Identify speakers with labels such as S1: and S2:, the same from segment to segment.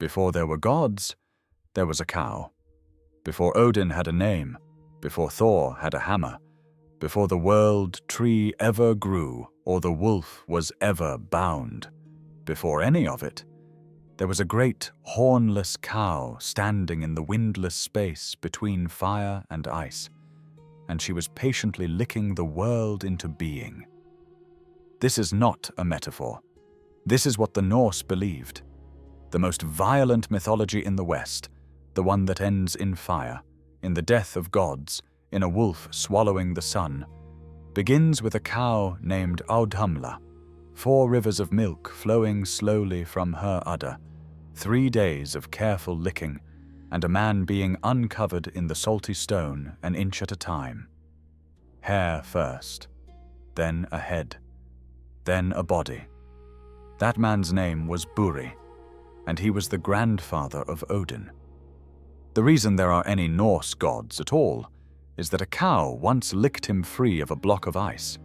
S1: Before there were gods, there was a cow. Before Odin had a name, before Thor had a hammer, before the world tree ever grew or the wolf was ever bound, before any of it, there was a great hornless cow standing in the windless space between fire and ice, and she was patiently licking the world into being. This is not a metaphor. This is what the Norse believed. The most violent mythology in the West, the one that ends in fire, in the death of gods, in a wolf swallowing the sun, begins with a cow named Audhumla, 4 rivers of milk flowing slowly from her udder, 3 days of careful licking, and a man being uncovered in the salty stone an inch at a time. Hair first, then a head, then a body. That man's name was Buri, and he was the grandfather of Odin. The reason there are any Norse gods at all is that a cow once licked him free of a block of ice.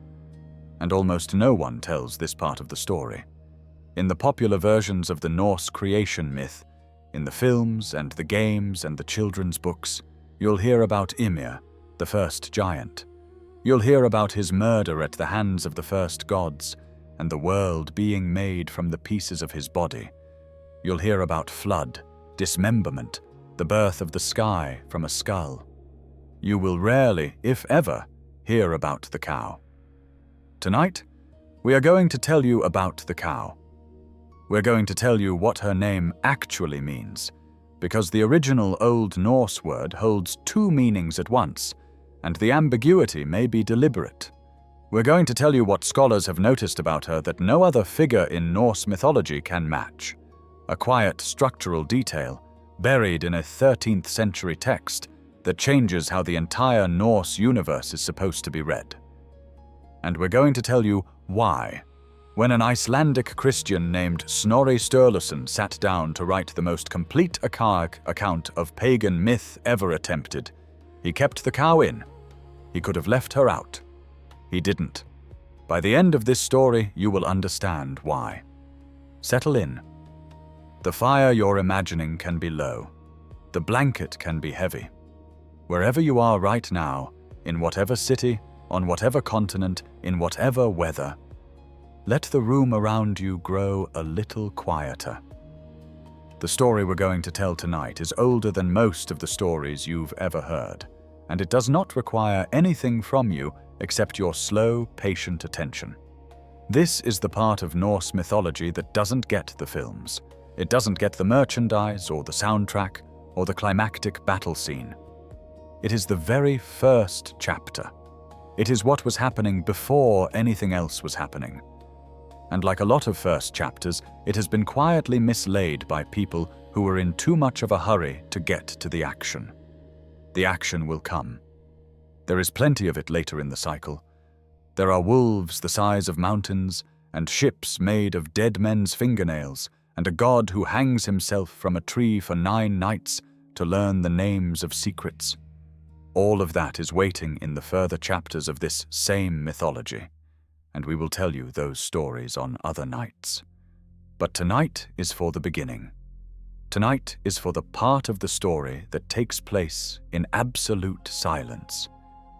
S1: And almost no one tells this part of the story. In the popular versions of the Norse creation myth, in the films and the games and the children's books, you'll hear about Ymir, the first giant. You'll hear about his murder at the hands of the first gods, and the world being made from the pieces of his body. You'll hear about flood, dismemberment, the birth of the sky from a skull. You will rarely, if ever, hear about the cow. Tonight, we are going to tell you about the cow. We're going to tell you what her name actually means, because the original Old Norse word holds 2 meanings at once, and the ambiguity may be deliberate. We're going to tell you what scholars have noticed about her that no other figure in Norse mythology can match. A quiet structural detail, buried in a 13th century text, that changes how the entire Norse universe is supposed to be read. And we're going to tell you why. When an Icelandic Christian named Snorri Sturluson sat down to write the most complete account of pagan myth ever attempted, he kept the cow in. He could have left her out. He didn't. By the end of this story, you will understand why. Settle in. The fire you're imagining can be low. The blanket can be heavy. Wherever you are right now, in whatever city, on whatever continent, in whatever weather, let the room around you grow a little quieter. The story we're going to tell tonight is older than most of the stories you've ever heard, and it does not require anything from you except your slow, patient attention. This is the part of Norse mythology that doesn't get the films. It doesn't get the merchandise or the soundtrack or the climactic battle scene. It is the very first chapter. It is what was happening before anything else was happening. And like a lot of first chapters, it has been quietly mislaid by people who were in too much of a hurry to get to the action. The action will come. There is plenty of it later in the cycle. There are wolves the size of mountains, and ships made of dead men's fingernails, and a god who hangs himself from a tree for 9 nights to learn the names of secrets. All of that is waiting in the further chapters of this same mythology, and we will tell you those stories on other nights. But tonight is for the beginning. Tonight is for the part of the story that takes place in absolute silence,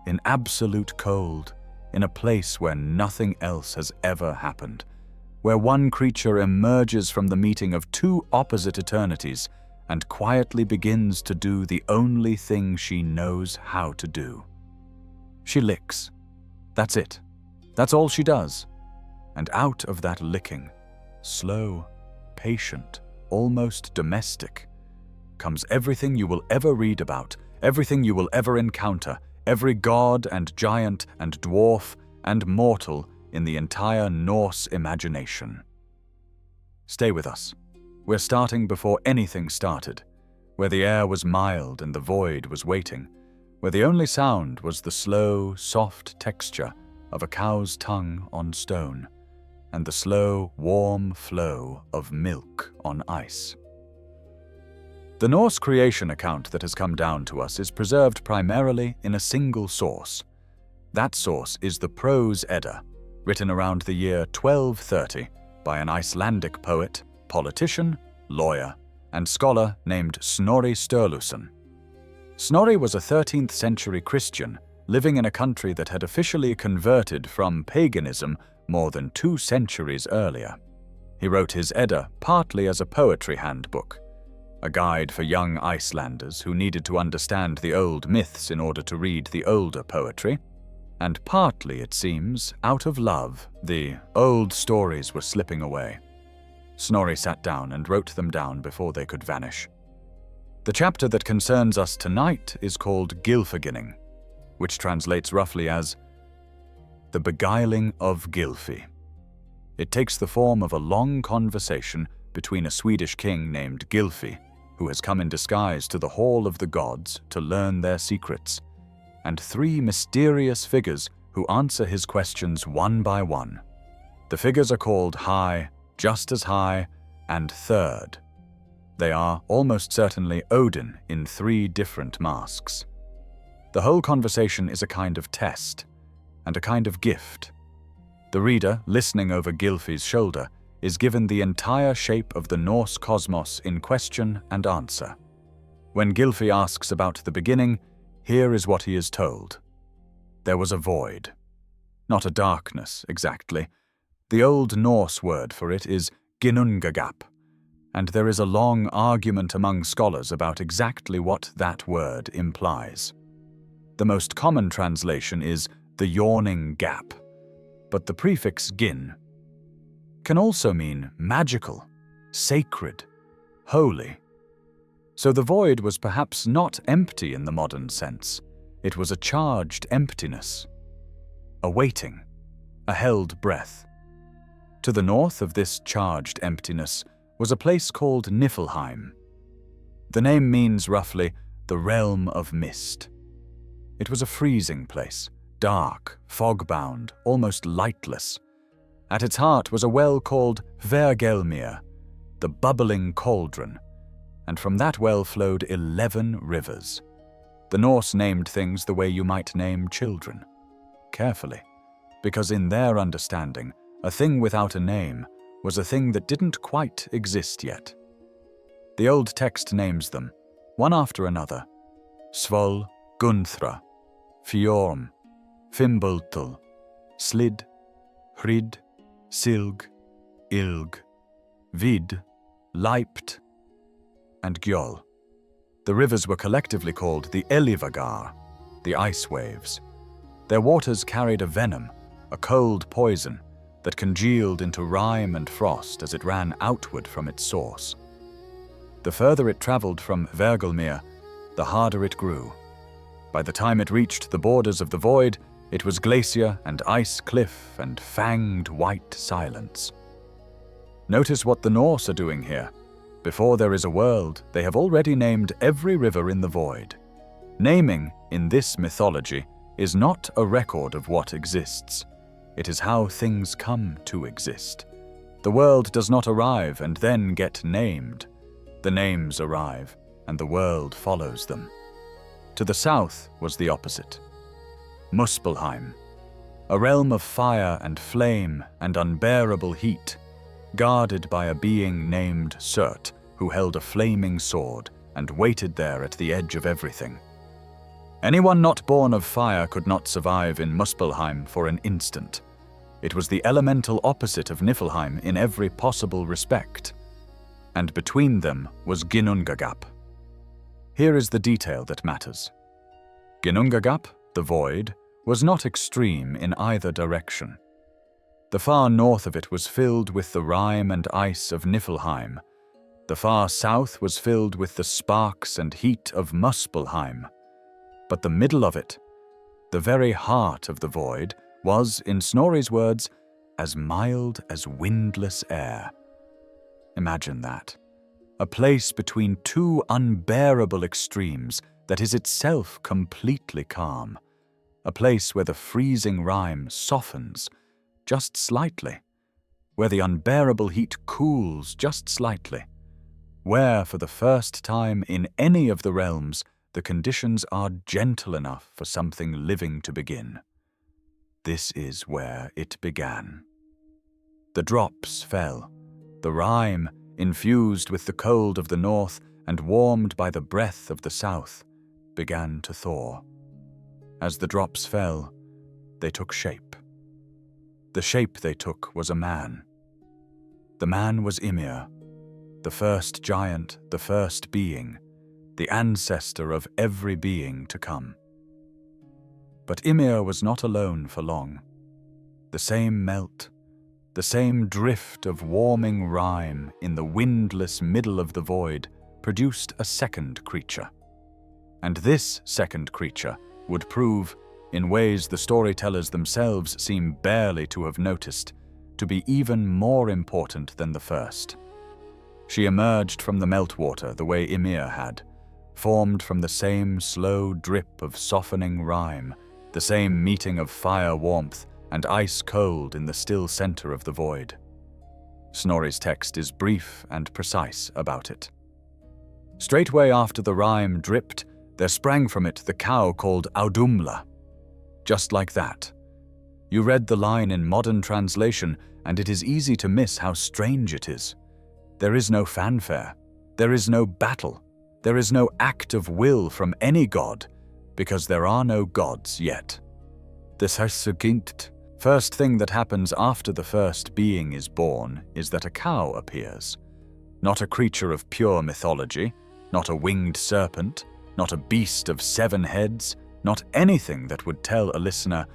S1: in absolute cold, in a place where nothing else has ever happened, where one creature emerges from the meeting of 2 opposite eternities and quietly begins to do the only thing she knows how to do. She licks. That's it. That's all she does. And out of that licking, slow, patient, almost domestic, comes everything you will ever read about, everything you will ever encounter, every god and giant and dwarf and mortal in the entire Norse imagination. Stay with us. We're starting before anything started, where the air was mild and the void was waiting, where the only sound was the slow, soft texture of a cow's tongue on stone, and the slow, warm flow of milk on ice. The Norse creation account that has come down to us is preserved primarily in a single source. That source is the Prose Edda, written around the year 1230 by an Icelandic poet, politician, lawyer, and scholar named Snorri Sturluson. Snorri was a 13th century Christian living in a country that had officially converted from paganism more than 2 centuries earlier. He wrote his Edda partly as a poetry handbook, a guide for young Icelanders who needed to understand the old myths in order to read the older poetry, and partly, it seems, out of love, the old stories were slipping away. Snorri sat down and wrote them down before they could vanish. The chapter that concerns us tonight is called Gylfaginning, which translates roughly as The Beguiling of Gylfi. It takes the form of a long conversation between a Swedish king named Gylfi, who has come in disguise to the Hall of the Gods to learn their secrets, and 3 mysterious figures who answer his questions one by one. The figures are called High, Just as High, and Third. They are almost certainly Odin in 3 different masks. The whole conversation is a kind of test, and a kind of gift. The reader, listening over Gylfi's shoulder, is given the entire shape of the Norse cosmos in question and answer. When Gylfi asks about the beginning, here is what he is told. There was a void. Not a darkness, exactly. The Old Norse word for it is Ginnungagap, and there is a long argument among scholars about exactly what that word implies. The most common translation is the yawning gap, but the prefix gin can also mean magical, sacred, holy. So the void was perhaps not empty in the modern sense. It was a charged emptiness, a waiting, a held breath. To the north of this charged emptiness was a place called Niflheim. The name means roughly the realm of mist. It was a freezing place, dark, fog-bound, almost lightless. At its heart was a well called Hvergelmir, the bubbling cauldron, and from that well flowed 11 rivers. The Norse named things the way you might name children, carefully, because in their understanding, a thing without a name was a thing that didn't quite exist yet. The old text names them, one after another: Svol, Gunthra, Fjorm, Fimbultul, Slid, Hrid, Silg, Ilg, Vid, Leipt, and Gjol. The rivers were collectively called the Élivágar, the ice waves. Their waters carried a venom, a cold poison, that congealed into rime and frost as it ran outward from its source. The further it traveled from Hvergelmir, the harder it grew. By the time it reached the borders of the void, it was glacier and ice cliff and fanged white silence. Notice what the Norse are doing here. Before there is a world, they have already named every river in the void. Naming, in this mythology, is not a record of what exists. It is how things come to exist. The world does not arrive and then get named. The names arrive, and the world follows them. To the south was the opposite. Muspelheim, a realm of fire and flame and unbearable heat, guarded by a being named Surt, who held a flaming sword and waited there at the edge of everything. Anyone not born of fire could not survive in Muspelheim for an instant. It was the elemental opposite of Niflheim in every possible respect. And between them was Ginnungagap. Here is the detail that matters. Ginnungagap, the void, was not extreme in either direction. The far north of it was filled with the rime and ice of Niflheim. The far south was filled with the sparks and heat of Muspelheim. But the middle of it, the very heart of the void, was, in Snorri's words, as mild as windless air. Imagine that. A place between 2 unbearable extremes that is itself completely calm. A place where the freezing rime softens just slightly, where the unbearable heat cools just slightly, where, for the first time in any of the realms, the conditions are gentle enough for something living to begin. This is where it began. The drops fell. The rime, infused with the cold of the north and warmed by the breath of the south, began to thaw. As the drops fell, they took shape. The shape they took was a man. The man was Ymir, the first giant, the first being, the ancestor of every being to come. But Ymir was not alone for long. The same melt, the same drift of warming rime in the windless middle of the void produced a second creature. And this second creature would prove, in ways the storytellers themselves seem barely to have noticed, to be even more important than the first. She emerged from the meltwater the way Ymir had, formed from the same slow drip of softening rime, the same meeting of fire warmth and ice cold in the still center of the void. Snorri's text is brief and precise about it. Straightway after the rime dripped, there sprang from it the cow called Audhumla. Just like that. You read the line in modern translation, and it is easy to miss how strange it is. There is no fanfare. There is no battle. There is no act of will from any god, because there are no gods yet. This first thing that happens after the first being is born is that a cow appears. Not a creature of pure mythology, not a winged serpent, not a beast of 7 heads, not anything that would tell a listener,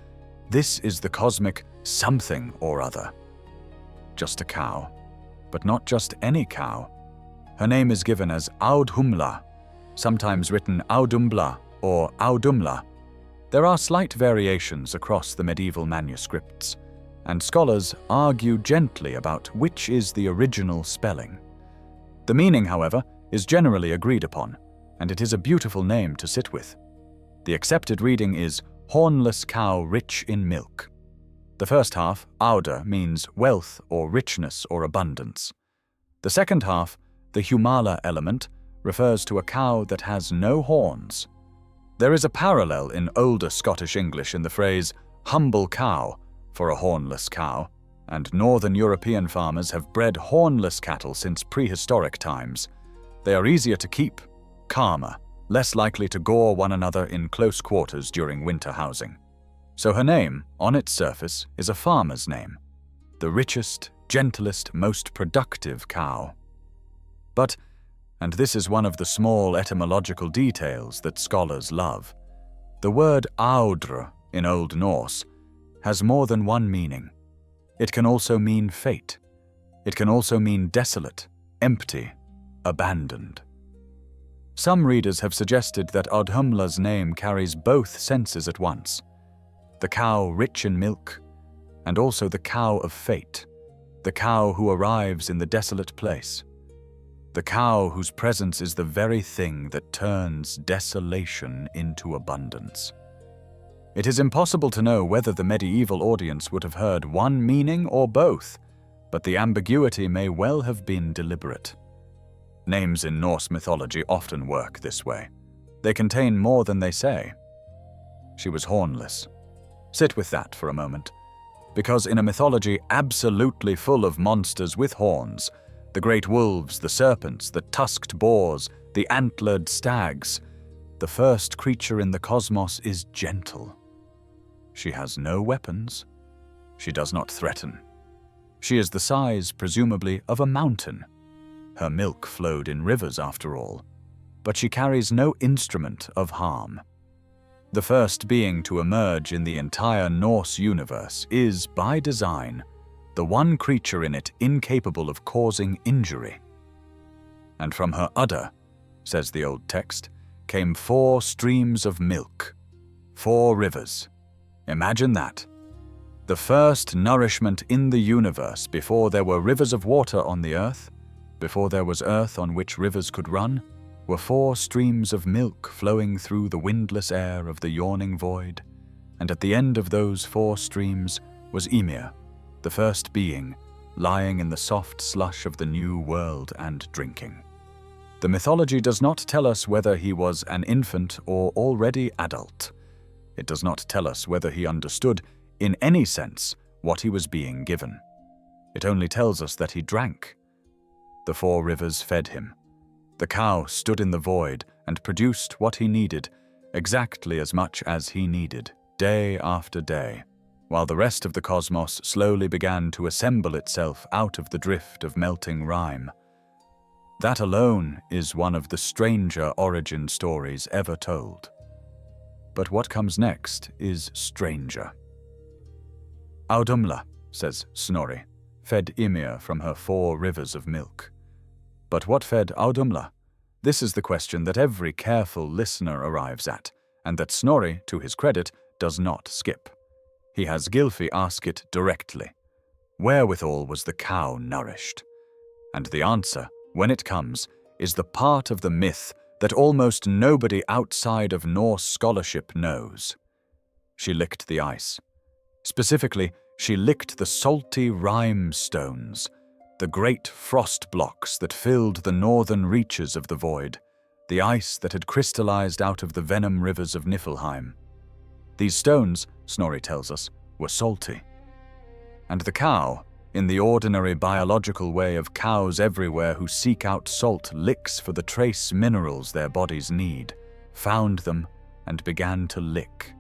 S1: this is the cosmic something or other. Just a cow, but not just any cow. Her name is given as Audhumla, sometimes written Audhumbla or Audhumla. There are slight variations across the medieval manuscripts, and scholars argue gently about which is the original spelling. The meaning, however, is generally agreed upon, and it is a beautiful name to sit with. The accepted reading is hornless cow rich in milk. The first half, Auda, means wealth or richness or abundance. The second half, the humala element, refers to a cow that has no horns. There is a parallel in older Scottish English in the phrase humble cow for a hornless cow, and northern European farmers have bred hornless cattle since prehistoric times. They are easier to keep, calmer, less likely to gore one another in close quarters during winter housing. So her name, on its surface, is a farmer's name, the richest, gentlest, most productive cow. But, and this is one of the small etymological details that scholars love, the word audr in Old Norse has more than one meaning. It can also mean fate. It can also mean desolate, empty, abandoned. Some readers have suggested that Audhumla's name carries both senses at once, the cow rich in milk, and also the cow of fate, the cow who arrives in the desolate place, the cow whose presence is the very thing that turns desolation into abundance. It is impossible to know whether the medieval audience would have heard one meaning or both, but the ambiguity may well have been deliberate. Names in Norse mythology often work this way. They contain more than they say. She was hornless. Sit with that for a moment. Because in a mythology absolutely full of monsters with horns, the great wolves, the serpents, the tusked boars, the antlered stags, the first creature in the cosmos is gentle. She has no weapons. She does not threaten. She is the size, presumably, of a mountain. Her milk flowed in rivers, after all, but she carries no instrument of harm. The first being to emerge in the entire Norse universe is, by design, the one creature in it incapable of causing injury. And from her udder, says the old text, came 4 streams of milk, 4 rivers. Imagine that. The first nourishment in the universe before there were rivers of water on the earth, before there was earth on which rivers could run, were 4 streams of milk flowing through the windless air of the yawning void, and at the end of those 4 streams was Ymir, the first being, lying in the soft slush of the new world and drinking. The mythology does not tell us whether he was an infant or already adult. It does not tell us whether he understood, in any sense, what he was being given. It only tells us that he drank. the 4 rivers fed him. The cow stood in the void and produced what he needed, exactly as much as he needed, day after day, while the rest of the cosmos slowly began to assemble itself out of the drift of melting rime. That alone is one of the stranger origin stories ever told. But what comes next is stranger. Audhumla, says Snorri, fed Ymir from her 4 rivers of milk. But what fed Audhumla? This is the question that every careful listener arrives at, and that Snorri, to his credit, does not skip. He has Gylfi ask it directly. Wherewithal was the cow nourished? And the answer, when it comes, is the part of the myth that almost nobody outside of Norse scholarship knows. She licked the ice. Specifically, she licked the salty rime stones, the great frost blocks that filled the northern reaches of the void, the ice that had crystallized out of the venom rivers of Niflheim. These stones, Snorri tells us, were salty. And the cow, in the ordinary biological way of cows everywhere who seek out salt licks for the trace minerals their bodies need, found them and began to lick.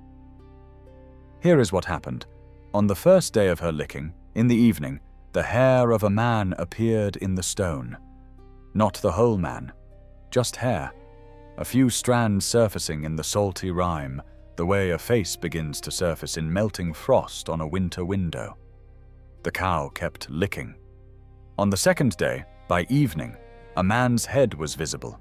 S1: Here is what happened. On the first day of her licking, in the evening, the hair of a man appeared in the stone. Not the whole man, just hair, a few strands surfacing in the salty rime, the way a face begins to surface in melting frost on a winter window. The cow kept licking. On the second day, by evening, a man's head was visible.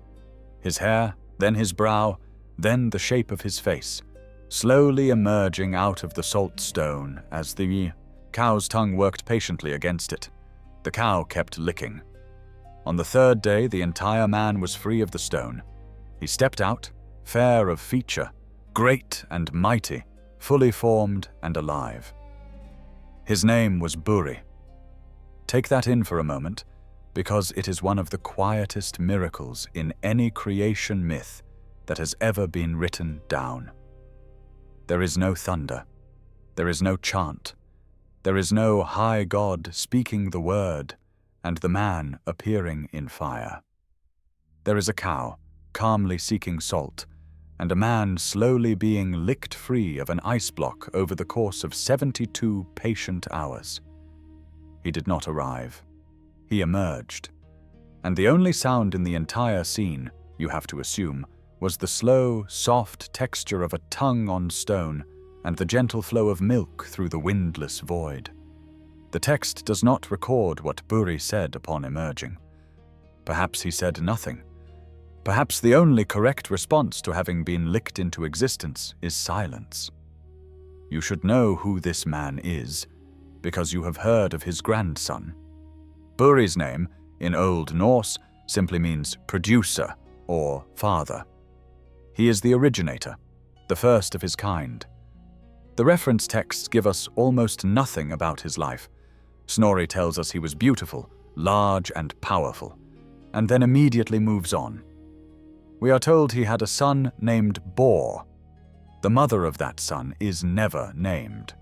S1: His hair, then his brow, then the shape of his face, slowly emerging out of the salt stone as the cow's tongue worked patiently against it. The cow kept licking. On the third day, the entire man was free of the stone. He stepped out, fair of feature, great and mighty, fully formed and alive. His name was Buri. Take that in for a moment, because it is one of the quietest miracles in any creation myth that has ever been written down. There is no thunder. There is no chant. There is no high god speaking the word and the man appearing in fire. There is a cow calmly seeking salt, and a man slowly being licked free of an ice block over the course of 72 patient hours. He did not arrive. He emerged. And the only sound in the entire scene, you have to assume, was the slow, soft texture of a tongue on stone and the gentle flow of milk through the windless void. The text does not record what Buri said upon emerging. Perhaps he said nothing. Perhaps the only correct response to having been licked into existence is silence. You should know who this man is, because you have heard of his grandson. Buri's name, in Old Norse, simply means producer or father. He is the originator, the first of his kind. The reference texts give us almost nothing about his life. Snorri tells us he was beautiful, large and powerful, and then immediately moves on. We are told he had a son named Bor. The mother of that son is never named.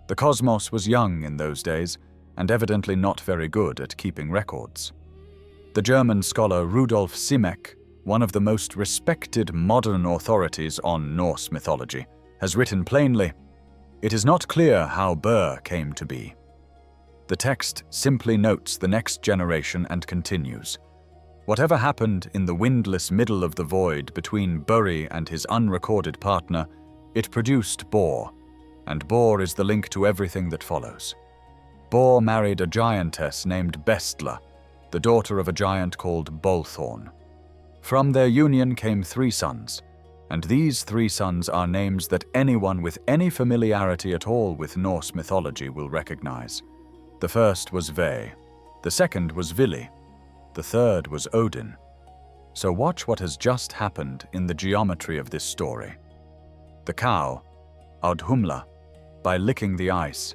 S1: The cosmos was young in those days, and evidently not very good at keeping records. The German scholar Rudolf Simek, one of the most respected modern authorities on Norse mythology, has written plainly, "It is not clear how Bur came to be." The text simply notes the next generation and continues. Whatever happened in the windless middle of the void between Buri and his unrecorded partner, it produced Bor, and Bor is the link to everything that follows. Bor married a giantess named Bestla, the daughter of a giant called Bolthorn. From their union came 3 sons, and these 3 sons are names that anyone with any familiarity at all with Norse mythology will recognize. The first was Ve, the second was Vili, the third was Odin. So watch what has just happened in the geometry of this story. The cow, Audhumla, by licking the ice,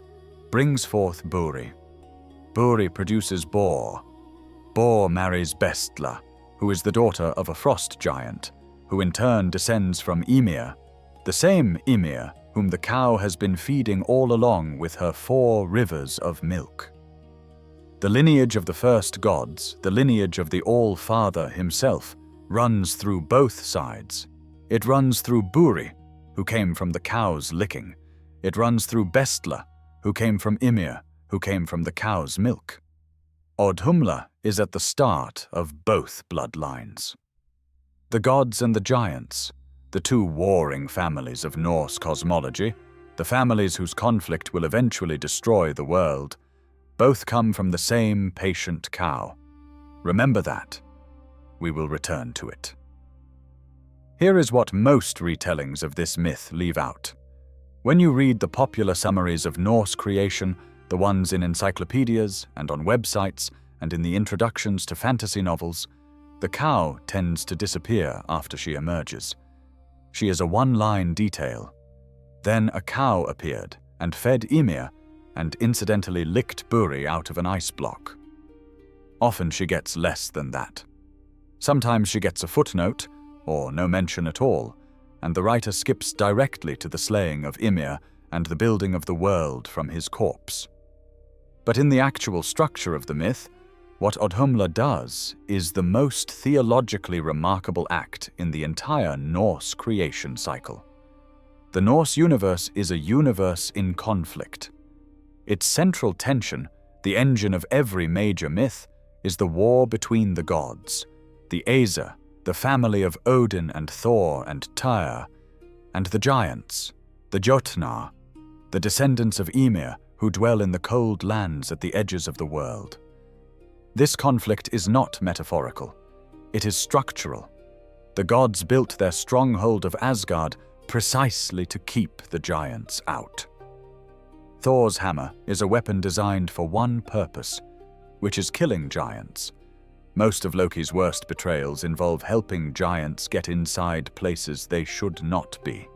S1: brings forth Buri. Buri produces Bor. Bor marries Bestla, who is the daughter of a frost giant, who in turn descends from Ymir, the same Ymir whom the cow has been feeding all along with her 4 rivers of milk. The lineage of the first gods, the lineage of the All-Father himself, runs through both sides. It runs through Buri, who came from the cow's licking. It runs through Bestla, who came from Ymir, who came from the cow's milk. Audhumla is at the start of both bloodlines. The gods and the giants, the two warring families of Norse cosmology, the families whose conflict will eventually destroy the world, both come from the same patient cow. Remember that. We will return to it. Here is what most retellings of this myth leave out. When you read the popular summaries of Norse creation, the ones in encyclopedias and on websites and in the introductions to fantasy novels, the cow tends to disappear after she emerges. She is a one-line detail. Then a cow appeared and fed Ymir and incidentally licked Buri out of an ice block. Often she gets less than that. Sometimes she gets a footnote, or no mention at all, and the writer skips directly to the slaying of Ymir and the building of the world from his corpse. But in the actual structure of the myth, what Audhumla does is the most theologically remarkable act in the entire Norse creation cycle. The Norse universe is a universe in conflict. Its central tension, the engine of every major myth, is the war between the gods, the Aesir, the family of Odin and Thor and Tyr, and the giants, the Jotnar, the descendants of Ymir who dwell in the cold lands at the edges of the world. This conflict is not metaphorical. It is structural. The gods built their stronghold of Asgard precisely to keep the giants out. Thor's hammer is a weapon designed for one purpose, which is killing giants. Most of Loki's worst betrayals involve helping giants get inside places they should not be.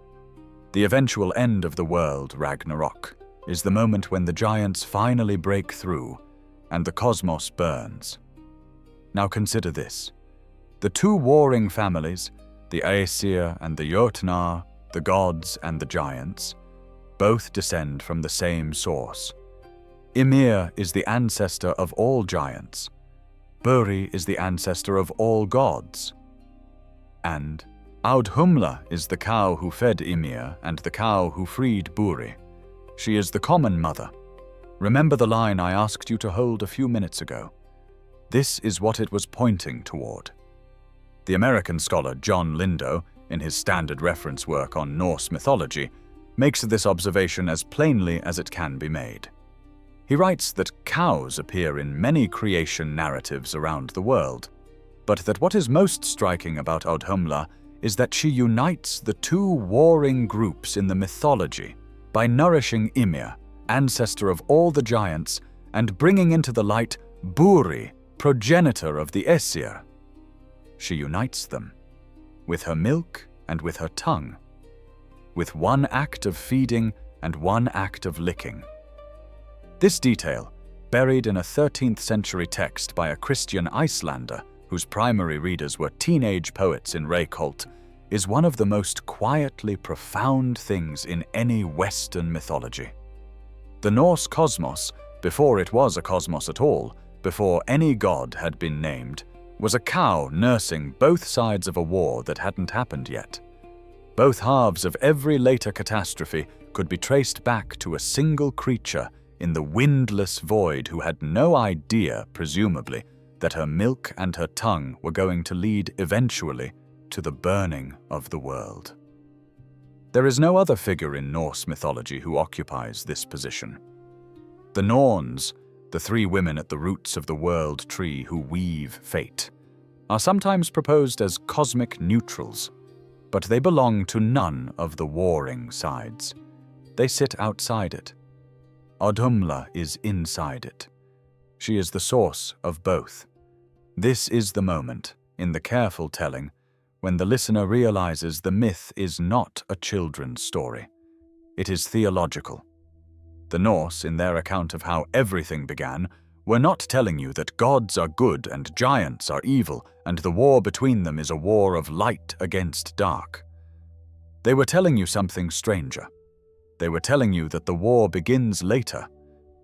S1: The eventual end of the world, Ragnarok, is the moment when the giants finally break through and the cosmos burns. Now consider this. The two warring families, the Aesir and the Jotnar, the gods and the giants, both descend from the same source. Ymir is the ancestor of all giants. Buri is the ancestor of all gods. And Audhumla is the cow who fed Ymir and the cow who freed Buri. She is the common mother. Remember the line I asked you to hold a few minutes ago. This is what it was pointing toward. The American scholar John Lindo, in his standard reference work on Norse mythology, makes this observation as plainly as it can be made. He writes that cows appear in many creation narratives around the world, but that what is most striking about Audhumla is that she unites the two warring groups in the mythology by nourishing Ymir, ancestor of all the giants, and bringing into the light Buri, progenitor of the Aesir. She unites them, with her milk and with her tongue, with one act of feeding and one act of licking. This detail, buried in a 13th century text by a Christian Icelander whose primary readers were teenage poets in Reykholt, is one of the most quietly profound things in any Western mythology. The Norse cosmos, before it was a cosmos at all, before any god had been named, was a cow nursing both sides of a war that hadn't happened yet. Both halves of every later catastrophe could be traced back to a single creature in the windless void who had no idea, presumably, that her milk and her tongue were going to lead eventually to the burning of the world. There is no other figure in Norse mythology who occupies this position. The Norns, the three women at the roots of the world tree who weave fate, are sometimes proposed as cosmic neutrals, but they belong to none of the warring sides. They sit outside it. Audhumla is inside it. She is the source of both. This is the moment, in the careful telling, when the listener realizes the myth is not a children's story. It is theological. The Norse, in their account of how everything began, were not telling you that gods are good and giants are evil, and the war between them is a war of light against dark. They were telling you something stranger. They were telling you that the war begins later,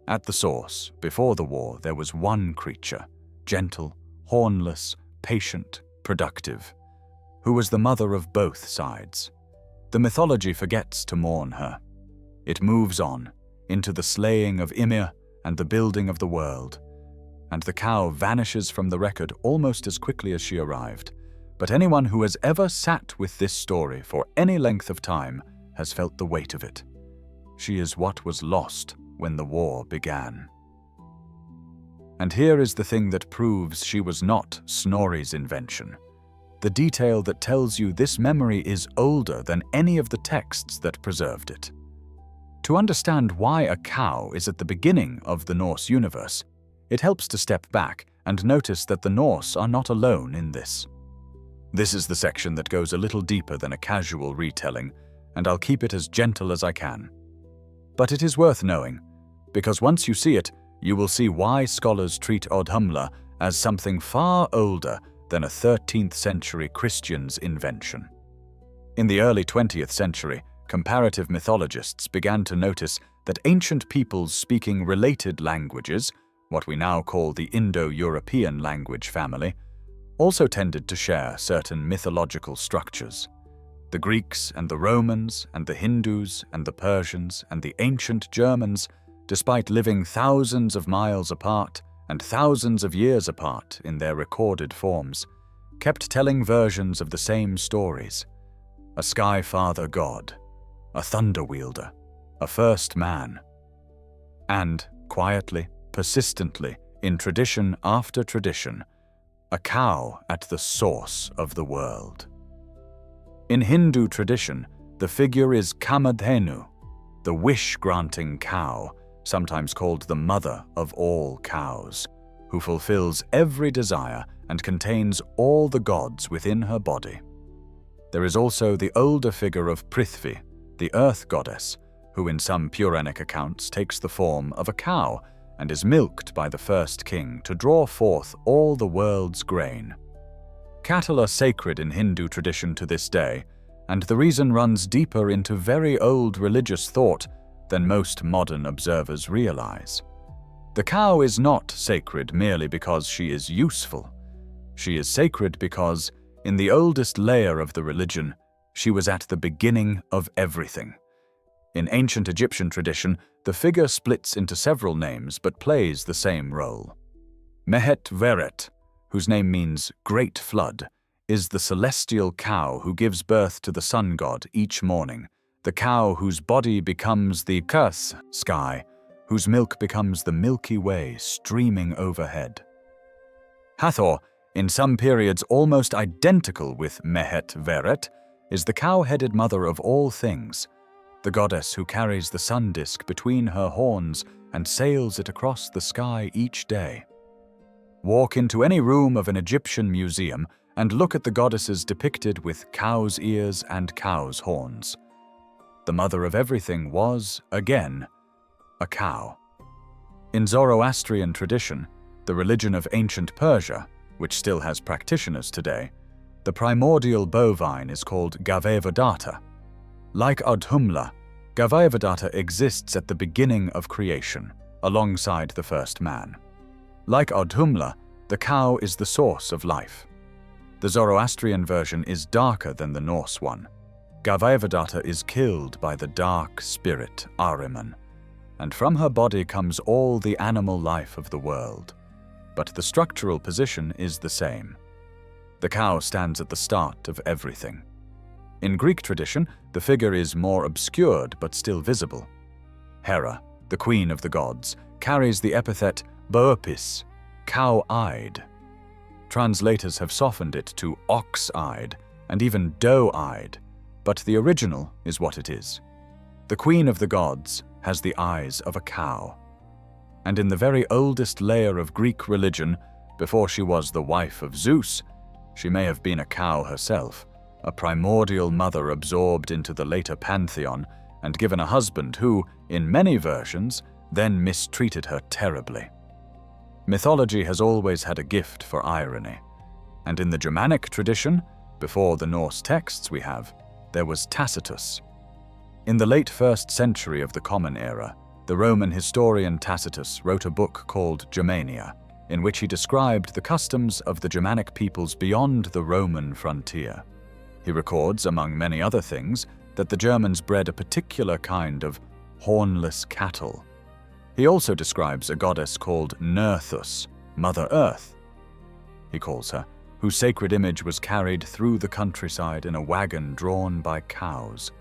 S1: At the source, before the war, there was one creature, gentle, hornless, patient, productive, who was the mother of both sides. The mythology forgets to mourn her. It moves on, into the slaying of Ymir and the building of the world, and the cow vanishes from the record almost as quickly as she arrived. But anyone who has ever sat with this story for any length of time has felt the weight of it. She is what was lost when the war began. And here is the thing that proves she was not Snorri's invention. The detail that tells you this memory is older than any of the texts that preserved it. To understand why a cow is at the beginning of the Norse universe, it helps to step back and notice that the Norse are not alone in this. This is the section that goes a little deeper than a casual retelling, and I'll keep it as gentle as I can. But it is worth knowing, because once you see it, you will see why scholars treat Audhumla as something far older than a 13th century Christian's invention. In the early 20th century, comparative mythologists began to notice that ancient peoples speaking related languages, what we now call the Indo-European language family, also tended to share certain mythological structures. The Greeks and the Romans and the Hindus and the Persians and the ancient Germans, despite living thousands of miles apart and thousands of years apart in their recorded forms, kept telling versions of the same stories. A sky father god, a thunder wielder, a first man. And, quietly, persistently, in tradition after tradition, a cow at the source of the world. In Hindu tradition, the figure is Kamadhenu, the wish-granting cow, sometimes called the mother of all cows, who fulfills every desire and contains all the gods within her body. There is also the older figure of Prithvi, the earth goddess, who in some Puranic accounts takes the form of a cow and is milked by the first king to draw forth all the world's grain. Cattle are sacred in Hindu tradition to this day, and the reason runs deeper into very old religious thought than most modern observers realize. The cow is not sacred merely because she is useful. She is sacred because, in the oldest layer of the religion, she was at the beginning of everything. In ancient Egyptian tradition, the figure splits into several names but plays the same role. Mehet Veret, whose name means great flood, is the celestial cow who gives birth to the sun god each morning, the cow whose body becomes the Kurs sky, whose milk becomes the Milky Way streaming overhead. Hathor, in some periods almost identical with Mehet Veret, is the cow-headed mother of all things, the goddess who carries the sun disk between her horns and sails it across the sky each day. Walk into any room of an Egyptian museum and look at the goddesses depicted with cow's ears and cow's horns. The mother of everything was, again, a cow. In Zoroastrian tradition, the religion of ancient Persia, which still has practitioners today, the primordial bovine is called Gavevadatta. Like Audhumla, Gavevadatta exists at the beginning of creation, alongside the first man. Like Audhumla, the cow is the source of life. The Zoroastrian version is darker than the Norse one. Gavevadatta is killed by the dark spirit Ahriman, and from her body comes all the animal life of the world. But the structural position is the same. The cow stands at the start of everything. In Greek tradition, the figure is more obscured but still visible. Hera, the queen of the gods, carries the epithet Boopis, cow-eyed. Translators have softened it to ox-eyed and even doe-eyed, but the original is what it is. The queen of the gods has the eyes of a cow. And in the very oldest layer of Greek religion, before she was the wife of Zeus, she may have been a cow herself, a primordial mother absorbed into the later pantheon and given a husband who, in many versions, then mistreated her terribly. Mythology has always had a gift for irony, and in the Germanic tradition, before the Norse texts there was Tacitus. In the late 1st century of the Common Era, The Roman historian Tacitus wrote a book called Germania, in which he described the customs of the Germanic peoples beyond the Roman frontier. He records, among many other things, that the Germans bred a particular kind of hornless cattle. He also describes a goddess called Nerthus, Mother Earth, he calls her, whose sacred image was carried through the countryside in a wagon drawn by cows.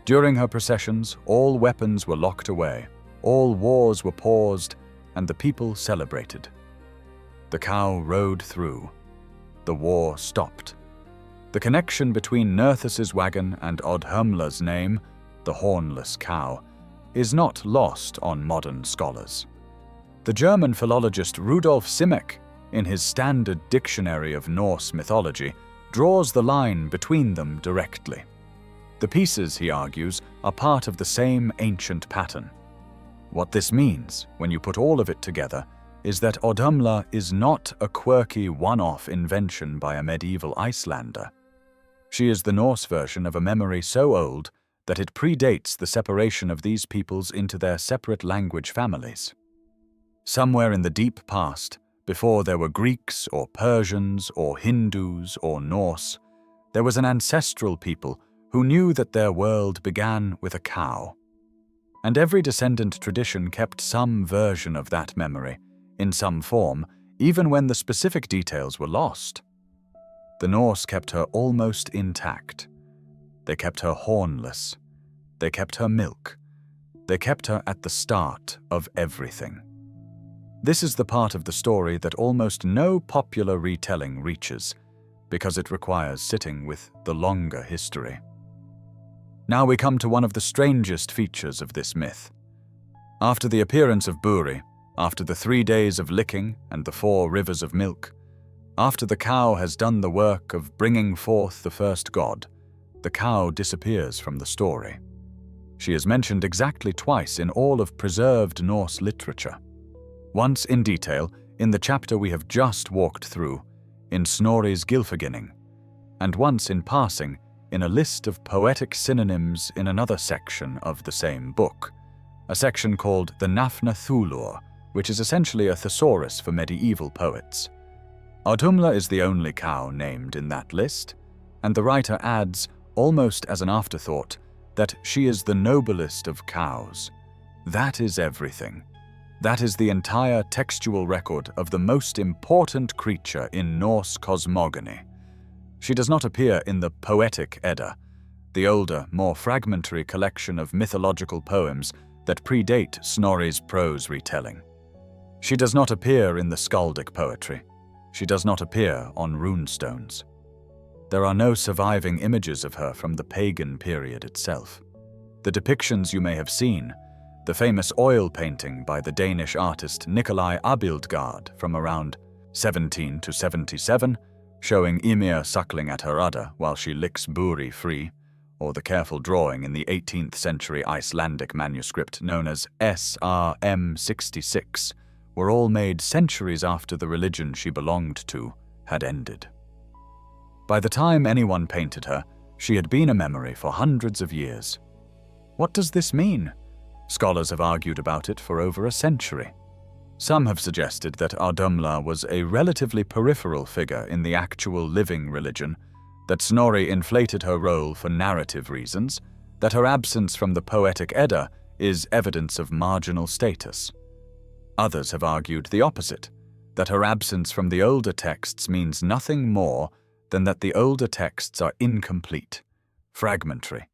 S1: During her processions, all weapons were locked away, all wars were paused, and the people celebrated. The cow rode through. The war stopped. The connection between Nerthus's wagon and Audhumla's name, the hornless cow, is not lost on modern scholars. The German philologist Rudolf Simek, in his standard dictionary of Norse mythology, draws the line between them directly. The pieces, he argues, are part of the same ancient pattern. What this means, when you put all of it together, is that Audhumla is not a quirky one-off invention by a medieval Icelander. She is the Norse version of a memory so old that it predates the separation of these peoples into their separate language families. Somewhere in the deep past, before there were Greeks or Persians or Hindus or Norse, there was an ancestral people who knew that their world began with a cow. And every descendant tradition kept some version of that memory, in some form, even when the specific details were lost. The Norse kept her almost intact. They kept her hornless. They kept her milk. They kept her at the start of everything. This is the part of the story that almost no popular retelling reaches, because it requires sitting with the longer history. Now we come to one of the strangest features of this myth. After the appearance of Buri, after the 3 days of licking and the 4 rivers of milk, after the cow has done the work of bringing forth the first god, the cow disappears from the story. She is mentioned exactly twice in all of preserved Norse literature. Once in detail in the chapter we have just walked through, in Snorri's Gylfaginning, and once in passing in a list of poetic synonyms in another section of the same book, a section called the Nafna Thulur, which is essentially a thesaurus for medieval poets. Audhumla is the only cow named in that list, and the writer adds, almost as an afterthought, that she is the noblest of cows. That is everything. That is the entire textual record of the most important creature in Norse cosmogony. She does not appear in the Poetic Edda, the older, more fragmentary collection of mythological poems that predate Snorri's prose retelling. She does not appear in the skaldic poetry. She does not appear on runestones. There are no surviving images of her from the pagan period itself. The depictions you may have seen, the famous oil painting by the Danish artist Nikolai Abildgaard from around 17 to 77, showing Ymir suckling at her udder while she licks Buri free, or the careful drawing in the 18th century Icelandic manuscript known as SRM 66, were all made centuries after the religion she belonged to had ended. By the time anyone painted her, she had been a memory for hundreds of years. What does this mean? Scholars have argued about it for over a century. Some have suggested that Audhumla was a relatively peripheral figure in the actual living religion, that Snorri inflated her role for narrative reasons, that her absence from the Poetic Edda is evidence of marginal status. Others have argued the opposite, that her absence from the older texts means nothing more than that the older texts are incomplete, fragmentary,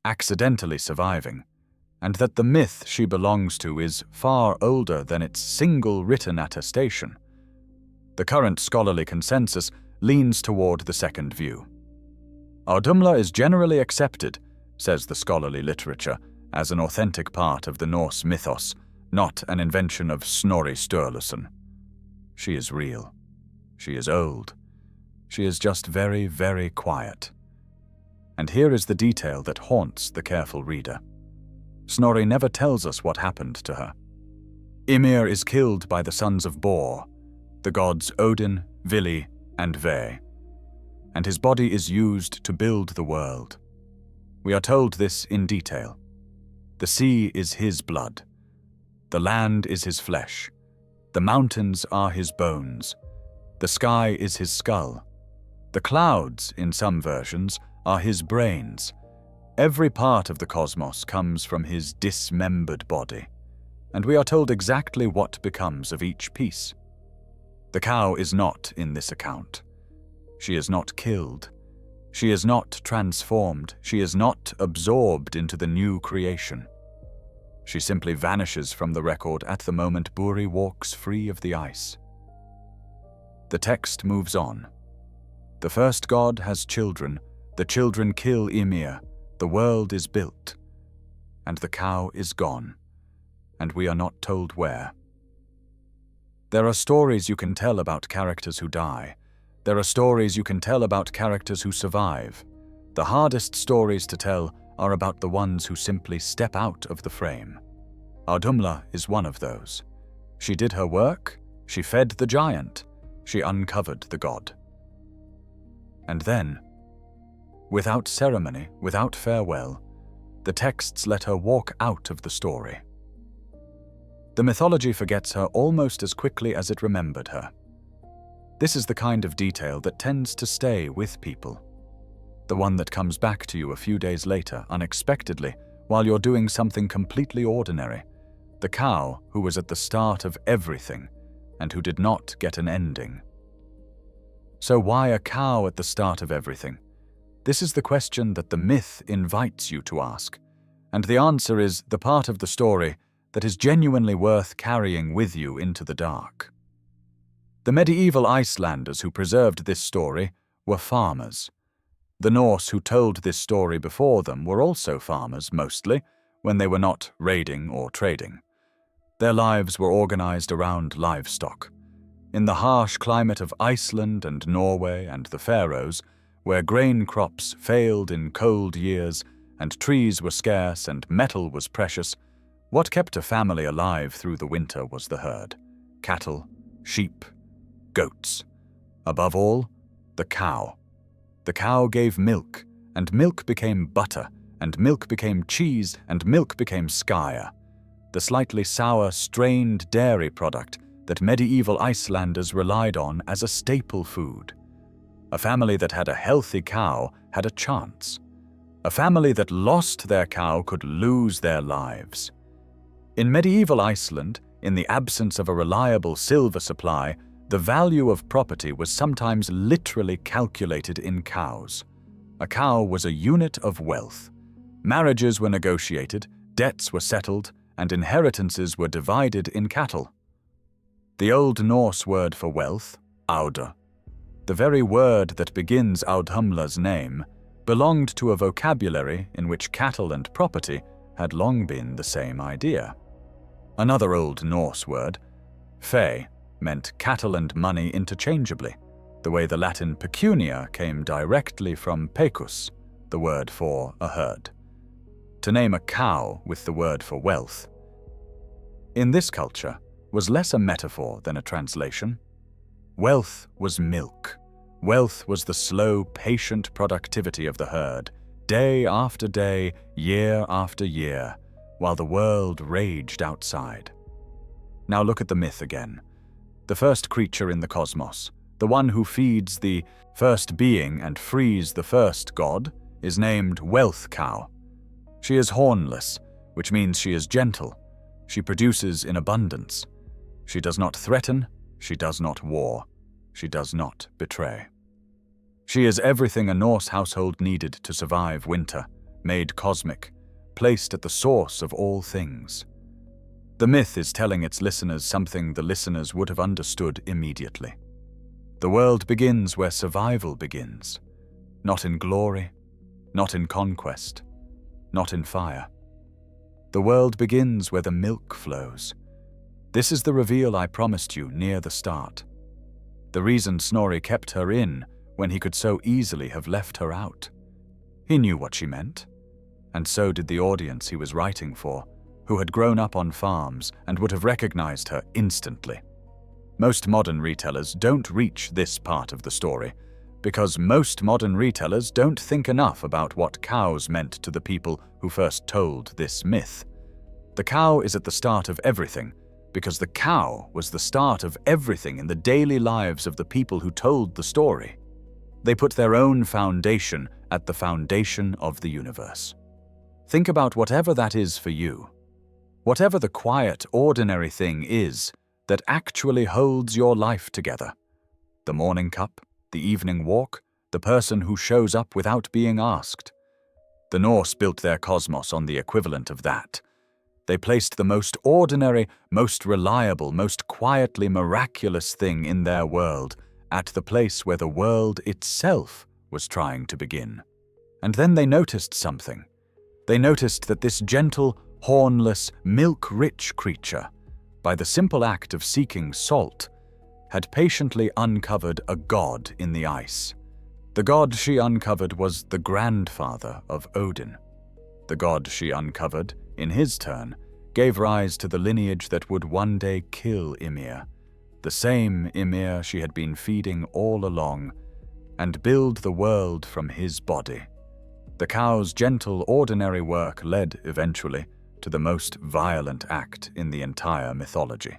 S1: accidentally surviving, and that the myth she belongs to is far older than its single written attestation. The current scholarly consensus leans toward the second view. Audhumla is generally accepted, says the scholarly literature, as an authentic part of the Norse mythos, not an invention of Snorri Sturluson. She is real. She is old. She is just very, very quiet. And here is the detail that haunts the careful reader. Snorri never tells us what happened to her. Ymir is killed by the sons of Bor, the gods Odin, Vili, and Ve, and his body is used to build the world. We are told this in detail. The sea is his blood, The land is his flesh. The mountains are his bones. The sky is his skull. The clouds, in some versions, are his brains. Every part of the cosmos comes from his dismembered body, and we are told exactly what becomes of each piece. The cow is not in this account. She is not killed. She is not transformed. She is not absorbed into the new creation. She simply vanishes from the record at the moment Buri walks free of the ice. The text moves on. The first god has children. The children kill Ymir. The world is built. And the cow is gone. And we are not told where. There are stories you can tell about characters who die. There are stories you can tell about characters who survive. The hardest stories to tell are about the ones who simply step out of the frame. Audhumla is one of those. She did her work, she fed the giant, she uncovered the god. And then, without ceremony, without farewell, the texts let her walk out of the story. The mythology forgets her almost as quickly as it remembered her. This is the kind of detail that tends to stay with people. The one that comes back to you a few days later, unexpectedly, while you're doing something completely ordinary. The cow who was at the start of everything, and who did not get an ending. So why a cow at the start of everything? This is the question that the myth invites you to ask, and the answer is the part of the story that is genuinely worth carrying with you into the dark. The medieval Icelanders who preserved this story were farmers. The Norse who told this story before them were also farmers, mostly, when they were not raiding or trading. Their lives were organized around livestock. In the harsh climate of Iceland and Norway and the Faroes, where grain crops failed in cold years and trees were scarce and metal was precious, what kept a family alive through the winter was the herd. Cattle, sheep, goats. Above all, the cow. The cow gave milk, and milk became butter, and milk became cheese, and milk became skyr, the slightly sour, strained dairy product that medieval Icelanders relied on as a staple food. A family that had a healthy cow had a chance. A family that lost their cow could lose their lives. In medieval Iceland, in the absence of a reliable silver supply, the value of property was sometimes literally calculated in cows. A cow was a unit of wealth. Marriages were negotiated, debts were settled, and inheritances were divided in cattle. The Old Norse word for wealth, auda, the very word that begins Audhumla's name, belonged to a vocabulary in which cattle and property had long been the same idea. Another Old Norse word, fe, meant cattle and money interchangeably, the way the Latin pecunia came directly from pecus, the word for a herd. To name a cow with the word for wealth, in this culture, was less a metaphor than a translation. Wealth was milk. Wealth was the slow, patient productivity of the herd, day after day, year after year, while the world raged outside. Now look at the myth again. The first creature in the cosmos, the one who feeds the first being and frees the first god, is named Wealth Cow. She is hornless, which means she is gentle. She produces in abundance. She does not threaten, she does not war, she does not betray. She is everything a Norse household needed to survive winter, made cosmic, placed at the source of all things. The myth is telling its listeners something the listeners would have understood immediately. The world begins where survival begins, not in glory, not in conquest, not in fire. The world begins where the milk flows. This is the reveal I promised you near the start. The reason Snorri kept her in when he could so easily have left her out. He knew what she meant, and so did the audience he was writing for, who had grown up on farms and would have recognized her instantly. Most modern retellers don't reach this part of the story, because most modern retellers don't think enough about what cows meant to the people who first told this myth. The cow is at the start of everything, because the cow was the start of everything in the daily lives of the people who told the story. They put their own foundation at the foundation of the universe. Think about whatever that is for you. Whatever the quiet, ordinary thing is that actually holds your life together. The morning cup, the evening walk, the person who shows up without being asked. The Norse built their cosmos on the equivalent of that. They placed the most ordinary, most reliable, most quietly miraculous thing in their world at the place where the world itself was trying to begin. And then they noticed something. They noticed that this gentle, hornless, milk-rich creature, by the simple act of seeking salt, had patiently uncovered a god in the ice. The god she uncovered was the grandfather of Odin. The god she uncovered, in his turn, gave rise to the lineage that would one day kill Ymir, the same Ymir she had been feeding all along, and build the world from his body. The cow's gentle, ordinary work led, eventually, to the most violent act in the entire mythology.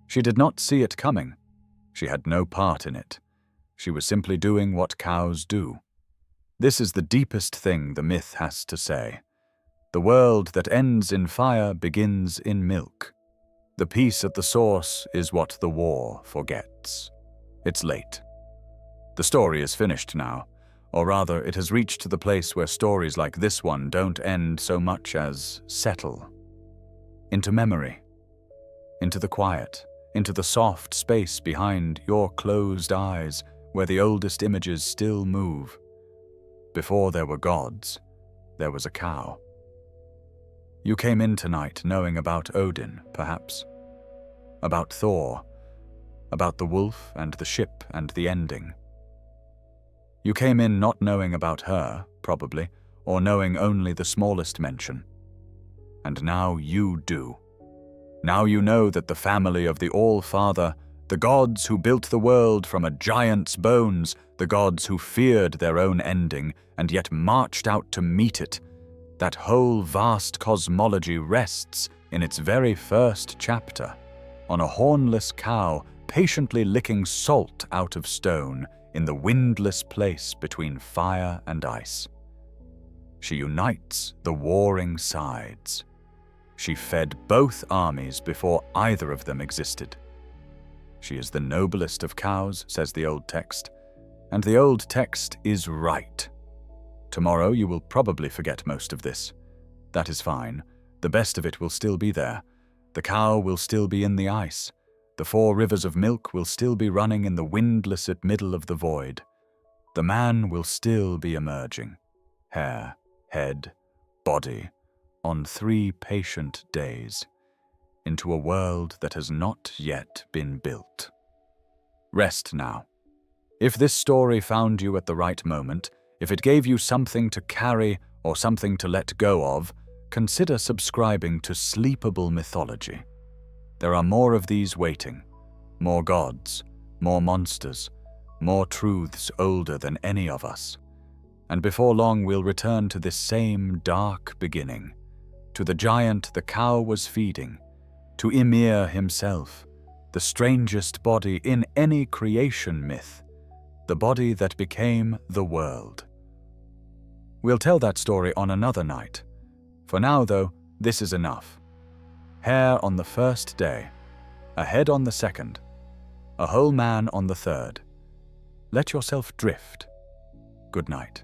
S1: She did not see it coming. She had no part in it. She was simply doing what cows do. This is the deepest thing the myth has to say. The world that ends in fire begins in milk. The peace at the source is what the war forgets. It's late. The story is finished now, or rather, it has reached the place where stories like this one don't end so much as settle. Into memory. Into the quiet. Into the soft space behind your closed eyes, where the oldest images still move. Before there were gods, there was a cow. You came in tonight knowing about Odin, perhaps. About Thor. About the wolf and the ship and the ending. You came in not knowing about her, probably, or knowing only the smallest mention. And now you do. Now you know that the family of the All-Father, the gods who built the world from a giant's bones, the gods who feared their own ending and yet marched out to meet it, that whole vast cosmology rests in its very first chapter, on a hornless cow patiently licking salt out of stone in the windless place between fire and ice. She unites the warring sides. She fed both armies before either of them existed. She is the noblest of cows, says the old text, and the old text is right. Tomorrow you will probably forget most of this. That is fine. The best of it will still be there. The cow will still be in the ice. The 4 rivers of milk will still be running in the windless middle of the void. The man will still be emerging. Hair, head, body, on 3 patient days, into a world that has not yet been built. Rest now. If this story found you at the right moment, if it gave you something to carry or something to let go of, consider subscribing to Sleepable Mythology. There are more of these waiting. More gods, more monsters, more truths older than any of us. And before long we'll return to this same dark beginning, to the giant the cow was feeding, to Ymir himself, the strangest body in any creation myth, the body that became the world. We'll tell that story on another night. For now, though, this is enough. Hair on the first day, a head on the second, a whole man on the third. Let yourself drift. Good night.